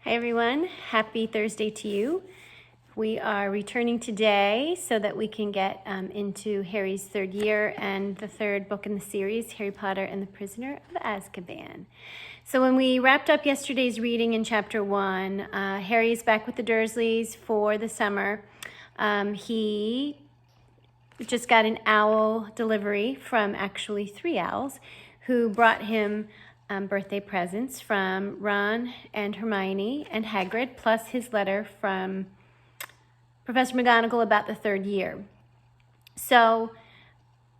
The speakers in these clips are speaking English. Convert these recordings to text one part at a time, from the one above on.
Hi everyone, happy Thursday to you. We are returning today so that we can get into Harry's third year and the third book in the series, Harry Potter and the Prisoner of Azkaban. So when we wrapped up yesterday's reading in chapter 1, Harry is back with the Dursleys for the summer. He just got an owl delivery from actually 3 owls who brought him birthday presents from Ron and Hermione and Hagrid, plus his letter from Professor McGonagall about the third year. So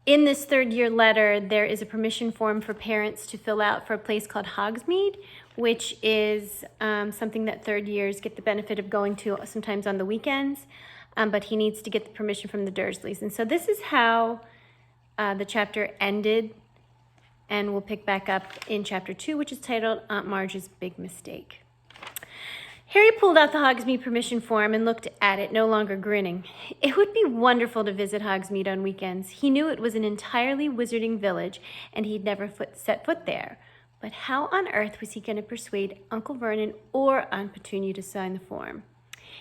in this third year letter, there is a permission form for parents to fill out for a place called Hogsmeade, which is something that third years get the benefit of going to sometimes on the weekends, but he needs to get the permission from the Dursleys. And so this is how the chapter ended. And we'll pick back up in chapter 2, which is titled Aunt Marge's Big Mistake. Harry pulled out the Hogsmeade permission form and looked at it, no longer grinning. It would be wonderful to visit Hogsmeade on weekends. He knew it was an entirely wizarding village, and he'd never set foot there. But how on earth was he going to persuade Uncle Vernon or Aunt Petunia to sign the form?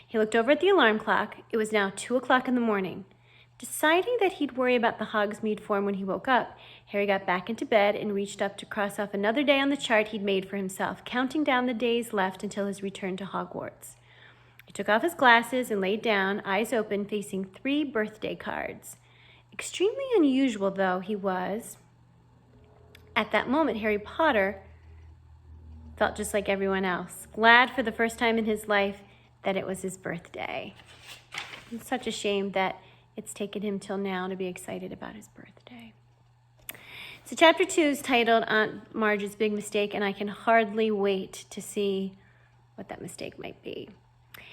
He looked over at the alarm clock. It was now 2 o'clock in the morning. Deciding that he'd worry about the Hogsmeade form when he woke up, Harry got back into bed and reached up to cross off another day on the chart he'd made for himself, counting down the days left until his return to Hogwarts. He took off his glasses and laid down, eyes open, facing 3 birthday cards. Extremely unusual, though, he was. At that moment, Harry Potter felt just like everyone else, glad for the first time in his life that it was his birthday. It's such a shame that it's taken him till now to be excited about his birthday. So chapter 2 is titled Aunt Marge's Big Mistake, and I can hardly wait to see what that mistake might be.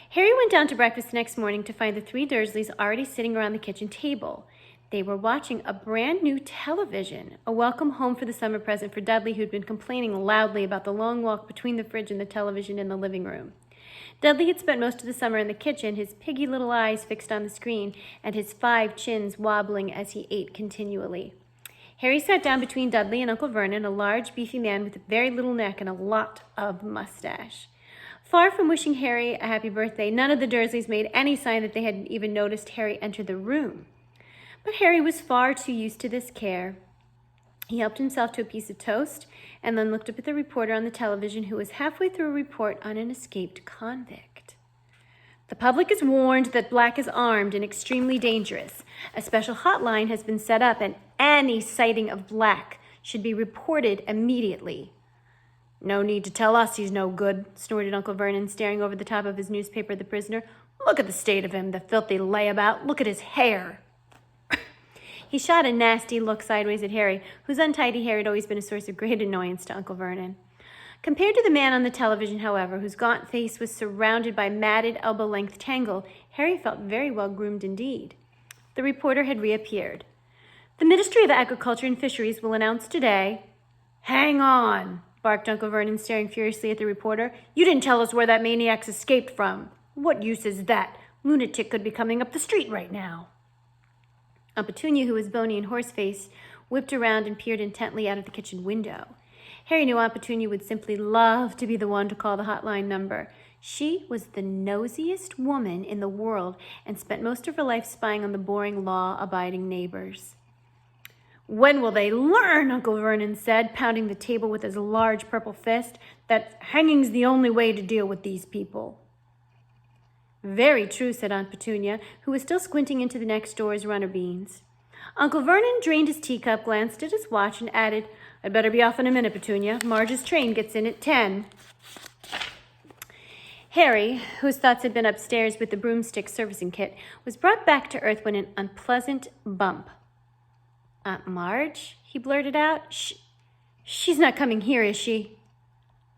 Harry went down to breakfast the next morning to find the 3 Dursleys already sitting around the kitchen table. They were watching a brand new television, a welcome home for the summer present for Dudley, who'd been complaining loudly about the long walk between the fridge and the television in the living room. Dudley had spent most of the summer in the kitchen, his piggy little eyes fixed on the screen and his 5 chins wobbling as he ate continually. Harry sat down between Dudley and Uncle Vernon, a large, beefy man with a very little neck and a lot of mustache. Far from wishing Harry a happy birthday, none of the Dursleys made any sign that they had even noticed Harry enter the room. But Harry was far too used to this care. He helped himself to a piece of toast and then looked up at the reporter on the television, who was halfway through a report on an escaped convict. The public is warned that Black is armed and extremely dangerous. A special hotline has been set up, and any sighting of Black should be reported immediately. No need to tell us he's no good, snorted Uncle Vernon, staring over the top of his newspaper at the prisoner. Look at the state of him, the filthy layabout. Look at his hair. He shot a nasty look sideways at Harry, whose untidy hair had always been a source of great annoyance to Uncle Vernon. Compared to the man on the television, however, whose gaunt face was surrounded by matted elbow-length tangle, Harry felt very well groomed indeed. The reporter had reappeared. The Ministry of Agriculture and Fisheries will announce today... Hang on, barked Uncle Vernon, staring furiously at the reporter. You didn't tell us where that maniac's escaped from. What use is that? Lunatic could be coming up the street right now. Aunt Petunia, who was bony and horse-faced, whipped around and peered intently out of the kitchen window. Harry knew Aunt Petunia would simply love to be the one to call the hotline number. She was the nosiest woman in the world and spent most of her life spying on the boring, law-abiding neighbors. When will they learn, Uncle Vernon said, pounding the table with his large purple fist, that hanging's the only way to deal with these people? Very true, said Aunt Petunia, who was still squinting into the next door's runner beans. Uncle Vernon drained his teacup, glanced at his watch, and added, I'd better be off in a minute, Petunia. Marge's train gets in at 10. Harry, whose thoughts had been upstairs with the broomstick servicing kit, was brought back to earth when an unpleasant bump. Aunt Marge? He blurted out. She's not coming here, is she?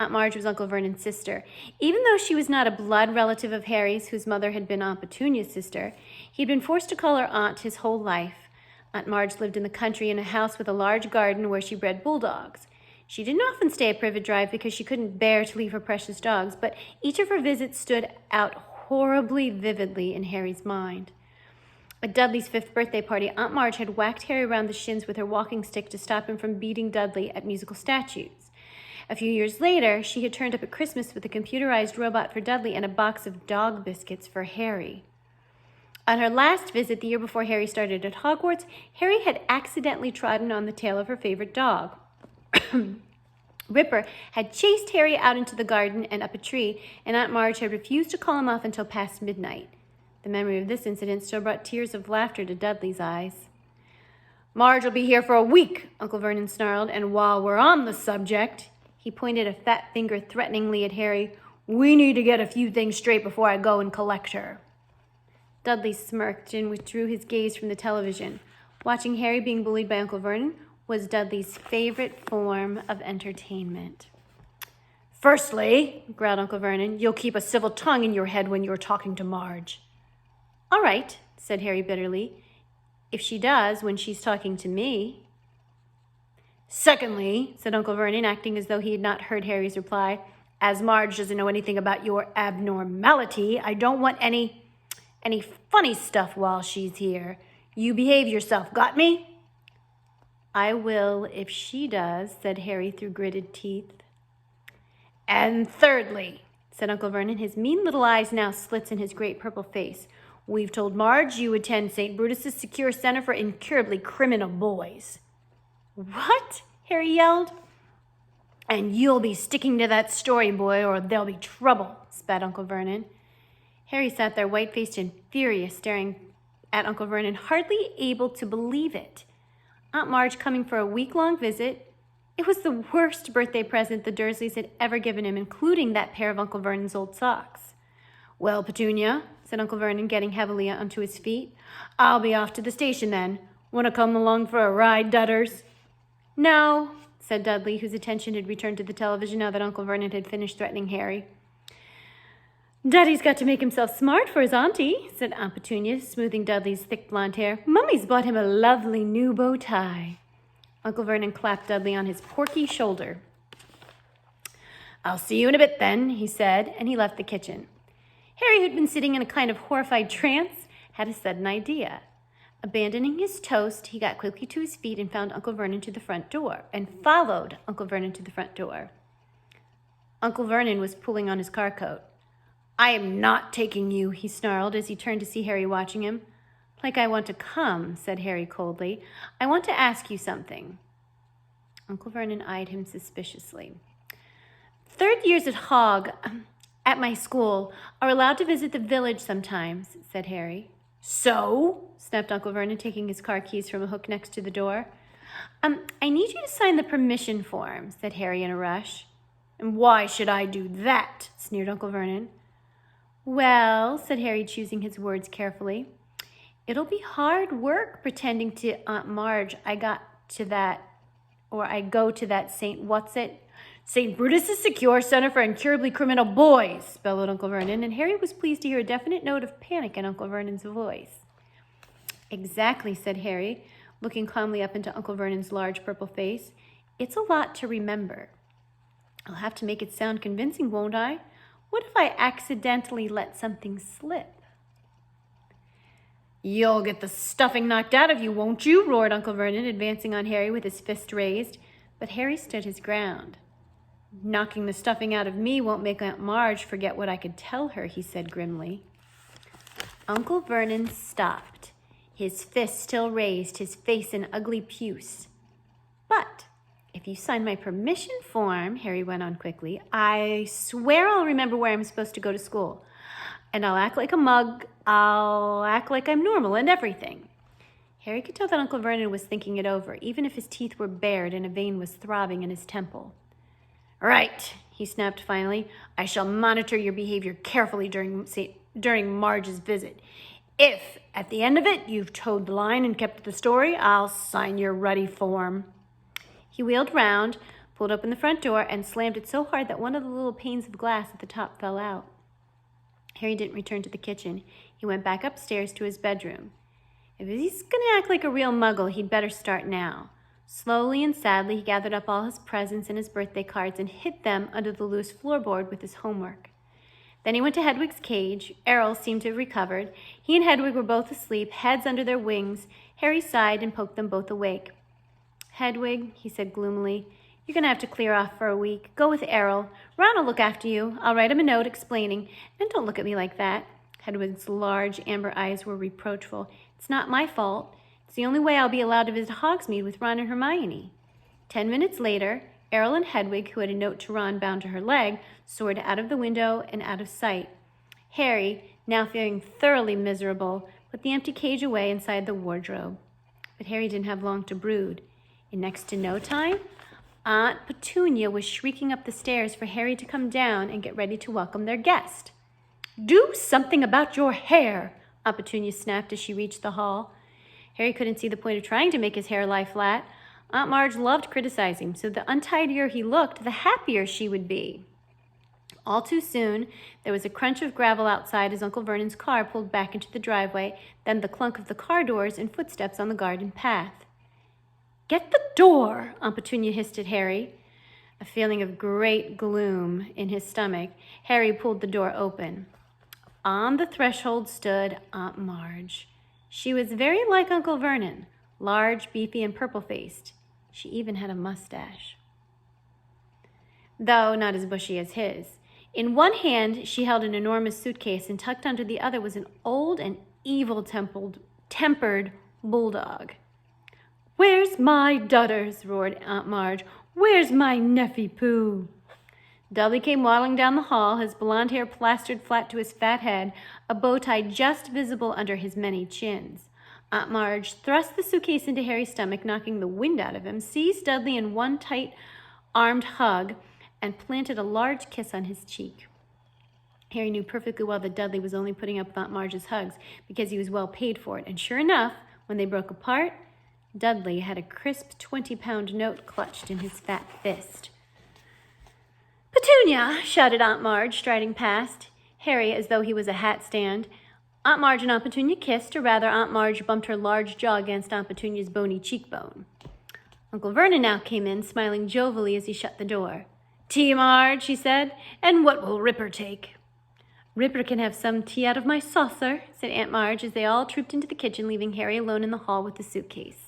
Aunt Marge was Uncle Vernon's sister. Even though she was not a blood relative of Harry's, whose mother had been Aunt Petunia's sister, he'd been forced to call her aunt his whole life. Aunt Marge lived in the country in a house with a large garden where she bred bulldogs. She didn't often stay at Privet Drive because she couldn't bear to leave her precious dogs, but each of her visits stood out horribly vividly in Harry's mind. At Dudley's 5th birthday party, Aunt Marge had whacked Harry around the shins with her walking stick to stop him from beating Dudley at musical statues. A few years later, she had turned up at Christmas with a computerized robot for Dudley and a box of dog biscuits for Harry. On her last visit, the year before Harry started at Hogwarts, Harry had accidentally trodden on the tail of her favorite dog. Ripper had chased Harry out into the garden and up a tree, and Aunt Marge had refused to call him off until past midnight. The memory of this incident still brought tears of laughter to Dudley's eyes. "Marge will be here for a week," Uncle Vernon snarled, "and while we're on the subject," he pointed a fat finger threateningly at Harry, "we need to get a few things straight before I go and collect her." Dudley smirked and withdrew his gaze from the television. Watching Harry being bullied by Uncle Vernon was Dudley's favorite form of entertainment. "Firstly," growled Uncle Vernon, "you'll keep a civil tongue in your head when you're talking to Marge." "All right," said Harry bitterly, "if she does when she's talking to me." "Secondly," said Uncle Vernon, acting as though he had not heard Harry's reply, "as Marge doesn't know anything about your abnormality, I don't want any funny stuff while she's here. You behave yourself, got me?" "I will if she does," said Harry through gritted teeth. "And thirdly," said Uncle Vernon, his mean little eyes now slits in his great purple face, "we've told Marge you attend St. Brutus's Secure Center for Incurably Criminal Boys." "What?" Harry yelled. "And you'll be sticking to that story, boy, or there'll be trouble," spat Uncle Vernon. Harry sat there white-faced and furious, staring at Uncle Vernon, hardly able to believe it. Aunt Marge coming for a week-long visit. It was the worst birthday present the Dursleys had ever given him, including that pair of Uncle Vernon's old socks. "Well, Petunia," said Uncle Vernon, getting heavily onto his feet, "I'll be off to the station then. Want to come along for a ride, Dudders?" "No," said Dudley, whose attention had returned to the television now that Uncle Vernon had finished threatening Harry. "Daddy's got to make himself smart for his auntie," said Aunt Petunia, smoothing Dudley's thick blonde hair. "Mummy's bought him a lovely new bow tie." Uncle Vernon clapped Dudley on his porky shoulder. "I'll see you in a bit then," he said, and he left the kitchen. Harry, who'd been sitting in a kind of horrified trance, had a sudden idea. Abandoning his toast, he got quickly to his feet and found Uncle Vernon to the front door, and followed Uncle Vernon to the front door. Uncle Vernon was pulling on his car coat. "I am not taking you," he snarled as he turned to see Harry watching him. "Like I want to come," said Harry coldly. "I want to ask you something." Uncle Vernon eyed him suspiciously. "Third years at my school, are allowed to visit the village sometimes," said Harry. "So?" snapped Uncle Vernon, taking his car keys from a hook next to the door. "I need you to sign the permission form," said Harry in a rush. "And why should I do that?" sneered Uncle Vernon. "Well," said Harry, choosing his words carefully, "it'll be hard work pretending to Aunt Marge I go to that St. Brutus's Secure Center for Incurably Criminal Boys," bellowed Uncle Vernon, and Harry was pleased to hear a definite note of panic in Uncle Vernon's voice. "Exactly," said Harry, looking calmly up into Uncle Vernon's large purple face. "It's a lot to remember. I'll have to make it sound convincing, won't I? What if I accidentally let something slip?" "You'll get the stuffing knocked out of you, won't you?" roared Uncle Vernon, advancing on Harry with his fist raised. But Harry stood his ground. "Knocking the stuffing out of me won't make Aunt Marge forget what I could tell her," he said grimly. Uncle Vernon stopped, his fist still raised, his face an ugly puce. "But if you sign my permission form," Harry went on quickly, "I swear I'll remember where I'm supposed to go to school. And I'll act like a mug. I'll act like I'm normal and everything." Harry could tell that Uncle Vernon was thinking it over, even if his teeth were bared and a vein was throbbing in his temple. "Right," he snapped finally. "I shall monitor your behavior carefully during Marge's visit. If, at the end of it, you've towed the line and kept to the story, I'll sign your ruddy form." He wheeled round, pulled open the front door, and slammed it so hard that one of the little panes of glass at the top fell out. Harry didn't return to the kitchen. He went back upstairs to his bedroom. If he's going to act like a real muggle, he'd better start now. Slowly and sadly, he gathered up all his presents and his birthday cards and hid them under the loose floorboard with his homework. Then he went to Hedwig's cage. Errol seemed to have recovered. He and Hedwig were both asleep, heads under their wings. Harry sighed and poked them both awake. "Hedwig," he said gloomily, You're going to have to clear off for a week. Go with Errol. Ron will look after you. I'll write him a note explaining. And don't look at me like that. Hedwig's large amber eyes were reproachful. It's not my fault. It's the only way I'll be allowed to visit Hogsmeade with Ron and Hermione. 10 minutes later, Errol and Hedwig, who had a note to Ron bound to her leg, soared out of the window and out of sight. Harry, now feeling thoroughly miserable, put the empty cage away inside the wardrobe. But Harry didn't have long to brood. In next to no time, Aunt Petunia was shrieking up the stairs for Harry to come down and get ready to welcome their guest. "Do something about your hair," Aunt Petunia snapped as she reached the hall. Harry couldn't see the point of trying to make his hair lie flat. Aunt Marge loved criticizing, so the untidier he looked, the happier she would be. All too soon, there was a crunch of gravel outside as Uncle Vernon's car pulled back into the driveway, then the clunk of the car doors and footsteps on the garden path. "Get the door," Aunt Petunia hissed at Harry. A feeling of great gloom in his stomach, Harry pulled the door open. On the threshold stood Aunt Marge. She was very like Uncle Vernon, large, beefy, and purple-faced. She even had a mustache, though not as bushy as his. In one hand, she held an enormous suitcase, and tucked under the other was an old and evil-tempered bulldog. "Where's my dudders?" roared Aunt Marge. "Where's my Neffy Pooh?" Dudley came waddling down the hall, his blonde hair plastered flat to his fat head, a bow tie just visible under his many chins. Aunt Marge thrust the suitcase into Harry's stomach, knocking the wind out of him, seized Dudley in one tight-armed hug, and planted a large kiss on his cheek. Harry knew perfectly well that Dudley was only putting up with Aunt Marge's hugs because he was well paid for it, and sure enough, when they broke apart, Dudley had a crisp 20-pound note clutched in his fat fist. "Petunia!" shouted Aunt Marge, striding past Harry as though he was a hat stand. Aunt Marge and Aunt Petunia kissed, or rather Aunt Marge bumped her large jaw against Aunt Petunia's bony cheekbone. Uncle Vernon now came in, smiling jovially as he shut the door. "Tea, Marge," he said, "and what will Ripper take?" "Ripper can have some tea out of my saucer," said Aunt Marge as they all trooped into the kitchen, leaving Harry alone in the hall with the suitcase.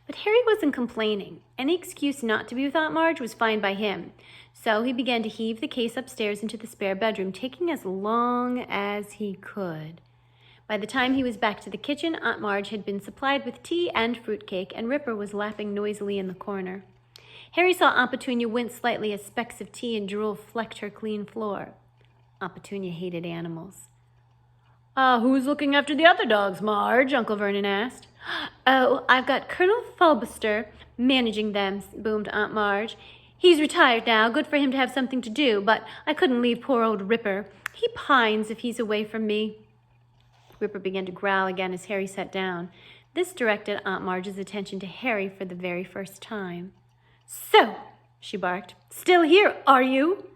But Harry wasn't complaining. Any excuse not to be with Aunt Marge was fine by him, so he began to heave the case upstairs into the spare bedroom, taking as long as he could. By the time he was back to the kitchen, Aunt Marge had been supplied with tea and fruitcake, and Ripper was lapping noisily in the corner. Harry saw Aunt Petunia wince slightly as specks of tea and drool flecked her clean floor. Aunt Petunia hated animals. "Who's looking after the other dogs, Marge?" Uncle Vernon asked. "Oh, I've got Colonel Fulbuster managing them," boomed Aunt Marge. "He's retired now, good for him to have something to do, but I couldn't leave poor old Ripper. He pines if he's away from me." Ripper began to growl again as Harry sat down. This directed Aunt Marge's attention to Harry for the very first time. "So," she barked, "still here, are you?"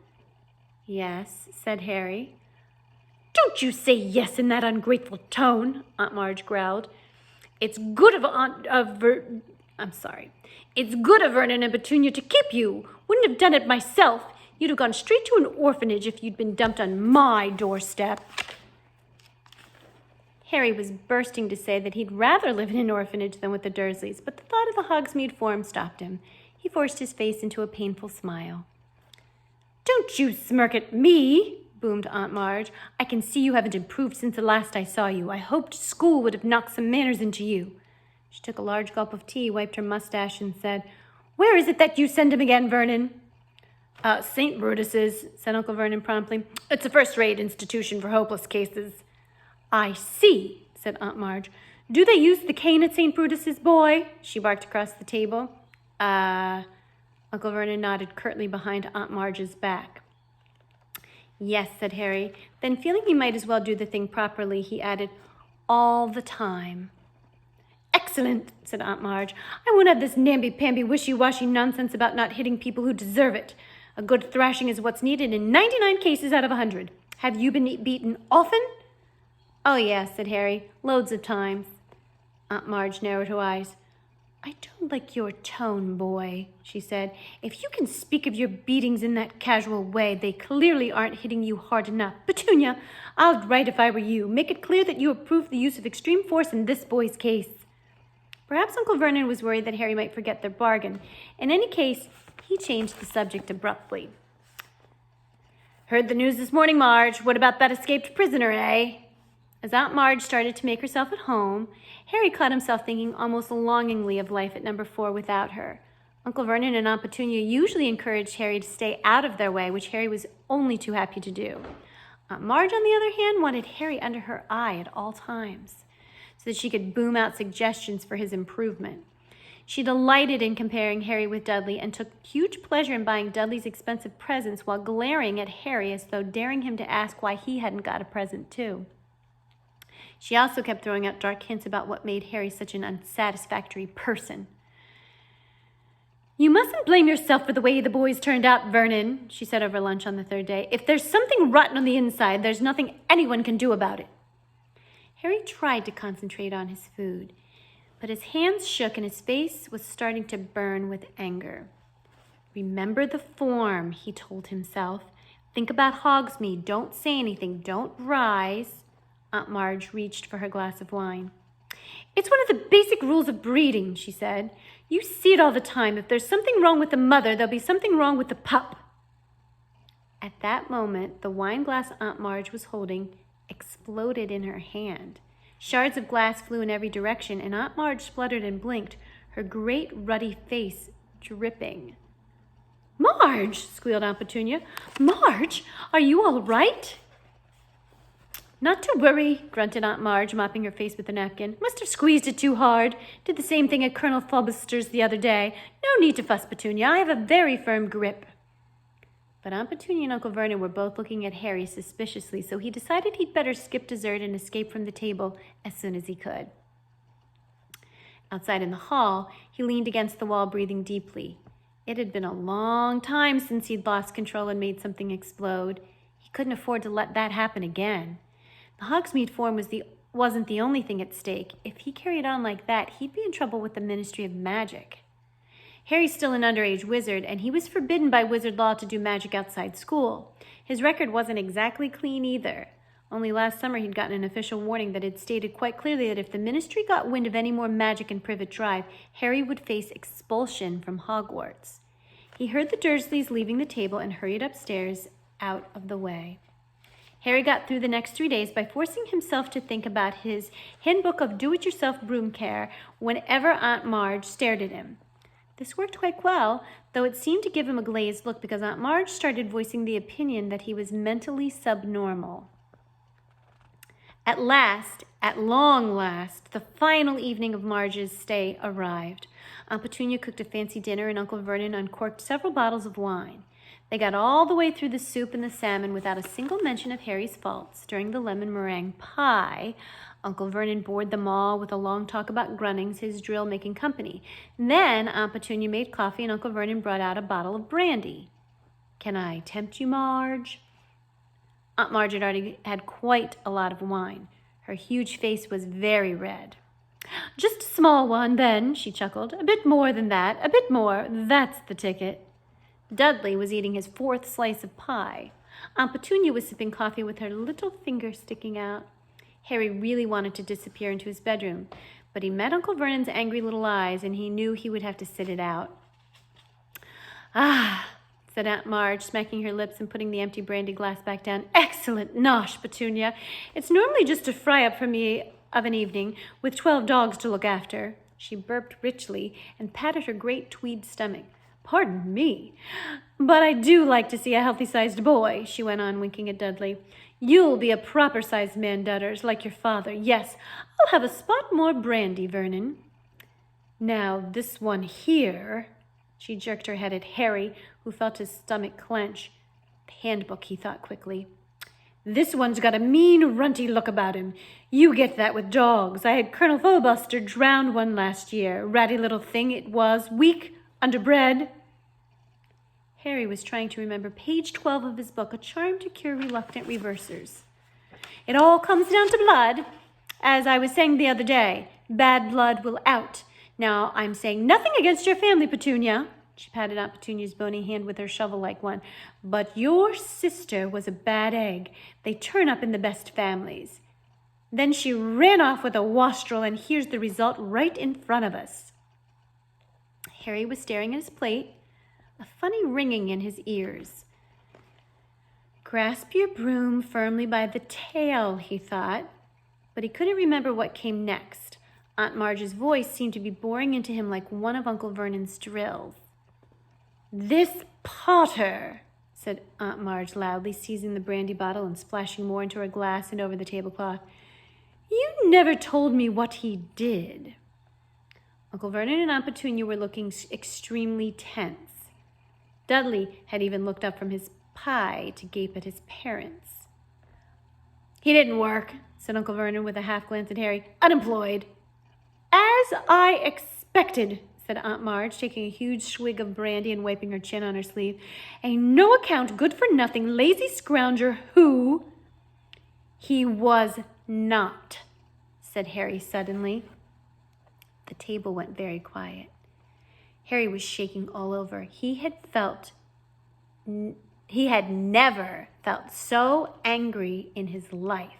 "Yes," said Harry. "Don't you say yes in that ungrateful tone," Aunt Marge growled. It's good of Vernon and Petunia to keep you. Wouldn't have done it myself. You'd have gone straight to an orphanage if you'd been dumped on my doorstep." Harry was bursting to say that he'd rather live in an orphanage than with the Dursleys, but the thought of the Hogsmeade Forum stopped him. He forced his face into a painful smile. "Don't you smirk at me," boomed Aunt Marge. "I can see you haven't improved since the last I saw you. I hoped school would have knocked some manners into you." She took a large gulp of tea, wiped her mustache, and said, "Where is it that you send him again, Vernon?" "St. Brutus's," said Uncle Vernon promptly. "It's a first-rate institution for hopeless cases." "I see," said Aunt Marge. "Do they use the cane at St. Brutus's, boy?" She barked across the table. Uncle Vernon nodded curtly behind Aunt Marge's back. "Yes," said Harry. Then, feeling he might as well do the thing properly, he added, "all the time." "Excellent," said Aunt Marge. "I won't have this namby-pamby, wishy-washy nonsense about not hitting people who deserve it. A good thrashing is what's needed in 99 cases out of 100. Have you been beaten often?" "Oh, yes," said Harry. "Loads of times." Aunt Marge narrowed her eyes. "I don't like your tone, boy," she said. "If you can speak of your beatings in that casual way, they clearly aren't hitting you hard enough. Petunia, I'd write if I were you. Make it clear that you approve the use of extreme force in this boy's case." Perhaps Uncle Vernon was worried that Harry might forget their bargain. In any case, he changed the subject abruptly. "Heard the news this morning, Marge. What about that escaped prisoner, eh?" As Aunt Marge started to make herself at home, Harry caught himself thinking almost longingly of life at number 4 without her. Uncle Vernon and Aunt Petunia usually encouraged Harry to stay out of their way, which Harry was only too happy to do. Aunt Marge, on the other hand, wanted Harry under her eye at all times, so that she could boom out suggestions for his improvement. She delighted in comparing Harry with Dudley and took huge pleasure in buying Dudley's expensive presents while glaring at Harry as though daring him to ask why he hadn't got a present too. She also kept throwing out dark hints about what made Harry such an unsatisfactory person. "You mustn't blame yourself for the way the boys turned out, Vernon," she said over lunch on the 3rd day. "If there's something rotten on the inside, there's nothing anyone can do about it." Harry tried to concentrate on his food, but his hands shook and his face was starting to burn with anger. "Remember the form," he told himself. "Think about Hogsmeade. Don't say anything. Don't rise." Aunt Marge reached for her glass of wine. "It's one of the basic rules of breeding," she said. "You see it all the time. If there's something wrong with the mother, there'll be something wrong with the pup." At that moment, the wine glass Aunt Marge was holding exploded in her hand. Shards of glass flew in every direction, and Aunt Marge spluttered and blinked, her great ruddy face dripping. "Marge!" squealed Aunt Petunia. "Marge, are you all right?" "Not to worry," grunted Aunt Marge, mopping her face with a napkin. "Must have squeezed it too hard. Did the same thing at Colonel Fobister's the other day. No need to fuss, Petunia. I have a very firm grip." But Aunt Petunia and Uncle Vernon were both looking at Harry suspiciously, so he decided he'd better skip dessert and escape from the table as soon as he could. Outside in the hall, he leaned against the wall, breathing deeply. It had been a long time since he'd lost control and made something explode. He couldn't afford to let that happen again. The Hogsmeade form wasn't the only thing at stake. If he carried on like that, he'd be in trouble with the Ministry of Magic. Harry's still an underage wizard, and he was forbidden by wizard law to do magic outside school. His record wasn't exactly clean either. Only last summer he'd gotten an official warning that had stated quite clearly that if the Ministry got wind of any more magic in Privet Drive, Harry would face expulsion from Hogwarts. He heard the Dursleys leaving the table and hurried upstairs, out of the way. Harry got through the next 3 days by forcing himself to think about his handbook of do-it-yourself broom care whenever Aunt Marge stared at him. This worked quite well, though it seemed to give him a glazed look because Aunt Marge started voicing the opinion that he was mentally subnormal. At long last, the final evening of Marge's stay arrived. Aunt Petunia cooked a fancy dinner and Uncle Vernon uncorked several bottles of wine. They got all the way through the soup and the salmon without a single mention of Harry's faults. During the lemon meringue pie, Uncle Vernon bored them all with a long talk about Grunnings, his drill-making company. Then Aunt Petunia made coffee and Uncle Vernon brought out a bottle of brandy. "Can I tempt you, Marge?" Aunt Marge had already had quite a lot of wine. Her huge face was very red. "Just a small one, then," she chuckled. "A bit more than that. A bit more. That's the ticket." Dudley was eating his 4th slice of pie. Aunt Petunia was sipping coffee with her little finger sticking out. Harry really wanted to disappear into his bedroom, but he met Uncle Vernon's angry little eyes, and he knew he would have to sit it out. "Ah," said Aunt Marge, smacking her lips and putting the empty brandy glass back down. "Excellent nosh, Petunia. It's normally just a fry-up for me of an evening, with 12 dogs to look after." She burped richly and patted her great tweed stomach. "Pardon me, but I do like to see a healthy-sized boy," she went on, winking at Dudley. "You'll be a proper-sized man, Dudders, like your father. Yes, I'll have a spot more brandy, Vernon. Now, this one here..." She jerked her head at Harry, who felt his stomach clench. The handbook, he thought quickly. "This one's got a mean, runty look about him. You get that with dogs. I had Colonel Fobister drown one last year. Ratty little thing it was, weak, underbred." Harry was trying to remember page 12 of his book, A Charm to Cure Reluctant Reversers. "It all comes down to blood. As I was saying the other day, bad blood will out. Now, I'm saying nothing against your family, Petunia." She patted Aunt Petunia's bony hand with her shovel-like one. "But your sister was a bad egg. They turn up in the best families." Then she ran off with a wastrel, and here's the result right in front of us. Harry was staring at his plate, a funny ringing in his ears. Grasp your broom firmly by the tail, he thought, but he couldn't remember what came next. Aunt Marge's voice seemed to be boring into him like one of Uncle Vernon's drills. This Potter, said Aunt Marge loudly, seizing the brandy bottle and splashing more into her glass and over the tablecloth. You never told me what he did. Uncle Vernon and Aunt Petunia were looking extremely tense. Dudley had even looked up from his pie to gape at his parents. He didn't work, said Uncle Vernon with a half glance at Harry. Unemployed. As I expected, said Aunt Marge, taking a huge swig of brandy and wiping her chin on her sleeve. A no-account, good-for-nothing, lazy scrounger who... He was not, said Harry suddenly. The table went very quiet. Harry was shaking all over. He had never felt so angry in his life.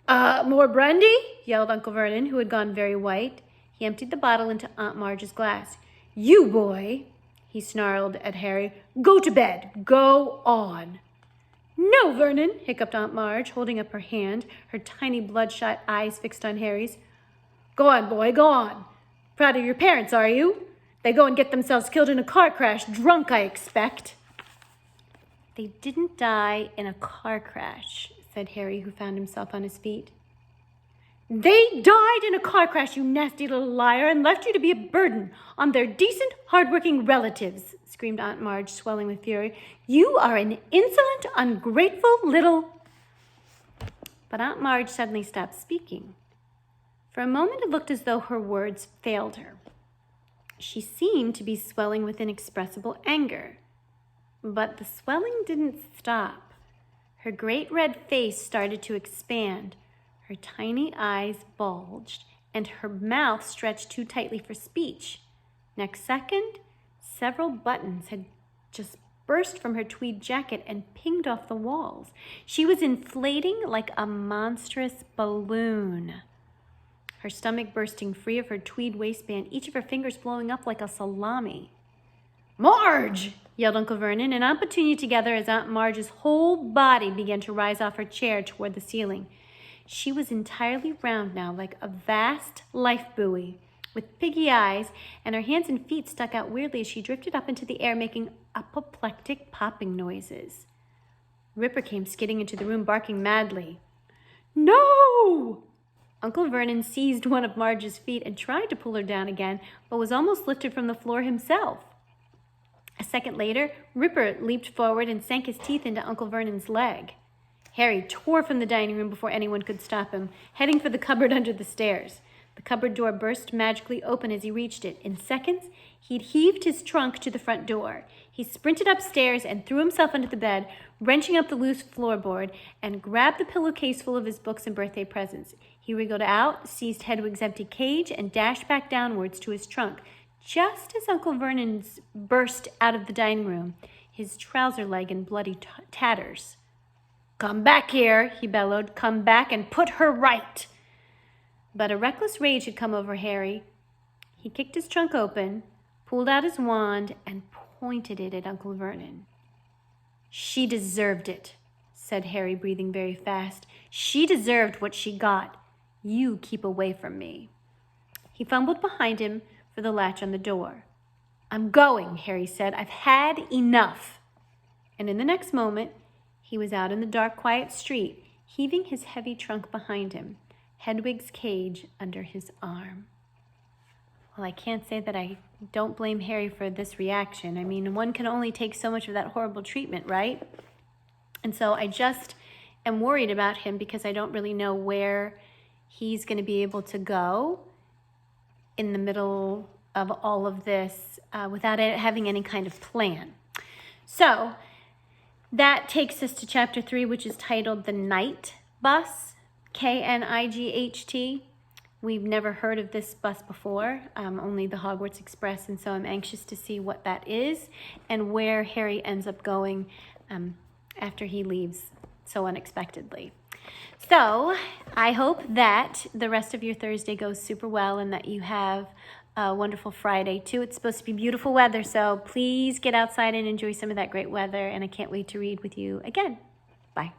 More brandy? Yelled Uncle Vernon, who had gone very white. He emptied the bottle into Aunt Marge's glass. You boy, he snarled at Harry, go to bed. Go on. No, Vernon, hiccuped Aunt Marge, holding up her hand, her tiny bloodshot eyes fixed on Harry's. Go on, boy, go on. Proud of your parents, are you? They go and get themselves killed in a car crash, drunk, I expect. They didn't die in a car crash, said Harry, who found himself on his feet. They died in a car crash, you nasty little liar, and left you to be a burden on their decent, hard-working relatives, screamed Aunt Marge, swelling with fury. You are an insolent, ungrateful little... But Aunt Marge suddenly stopped speaking. For a moment it looked as though her words failed her. She seemed to be swelling with inexpressible anger. But the swelling didn't stop. Her great red face started to expand. Her tiny eyes bulged, and her mouth stretched too tightly for speech. Next second, several buttons had just burst from her tweed jacket and pinged off the walls. She was inflating like a monstrous balloon. Her stomach bursting free of her tweed waistband, each of her fingers blowing up like a salami. Marge! Yelled Uncle Vernon and Aunt Petunia together as Aunt Marge's whole body began to rise off her chair toward the ceiling. She was entirely round now, like a vast life buoy, with piggy eyes, and her hands and feet stuck out weirdly as she drifted up into the air, making apoplectic popping noises. Ripper came skidding into the room, barking madly. No! Uncle Vernon seized one of Marge's feet and tried to pull her down again, but was almost lifted from the floor himself. A second later, Ripper leaped forward and sank his teeth into Uncle Vernon's leg. Harry tore from the dining room before anyone could stop him, heading for the cupboard under the stairs. The cupboard door burst magically open as he reached it. In seconds, he'd heaved his trunk to the front door. He sprinted upstairs and threw himself under the bed, wrenching up the loose floorboard, and grabbed the pillowcase full of his books and birthday presents. He wriggled out, seized Hedwig's empty cage, and dashed back downwards to his trunk, just as Uncle Vernon burst out of the dining room, his trouser leg in bloody tatters. Come back here, he bellowed. Come back and put her right. But a reckless rage had come over Harry. He kicked his trunk open, pulled out his wand, and pointed it at Uncle Vernon. She deserved it, said Harry, breathing very fast. She deserved what she got. You keep away from me. He fumbled behind him for the latch on the door. I'm going, Harry said. I've had enough. And in the next moment, he was out in the dark, quiet street, heaving his heavy trunk behind him, Hedwig's cage under his arm. Well, I can't say that I don't blame Harry for this reaction. I mean, one can only take so much of that horrible treatment, right? And so I just am worried about him because I don't really know where he's going to be able to go in the middle of all of this without having any kind of plan. So that takes us to chapter 3, which is titled The Night Bus, K-N-I-G-H-T. We've never heard of this bus before, only the Hogwarts Express, and so I'm anxious to see what that is and where Harry ends up going after he leaves so unexpectedly. So I hope that the rest of your Thursday goes super well and that you have a wonderful Friday too. It's supposed to be beautiful weather, so please get outside and enjoy some of that great weather. And I can't wait to read with you again. Bye.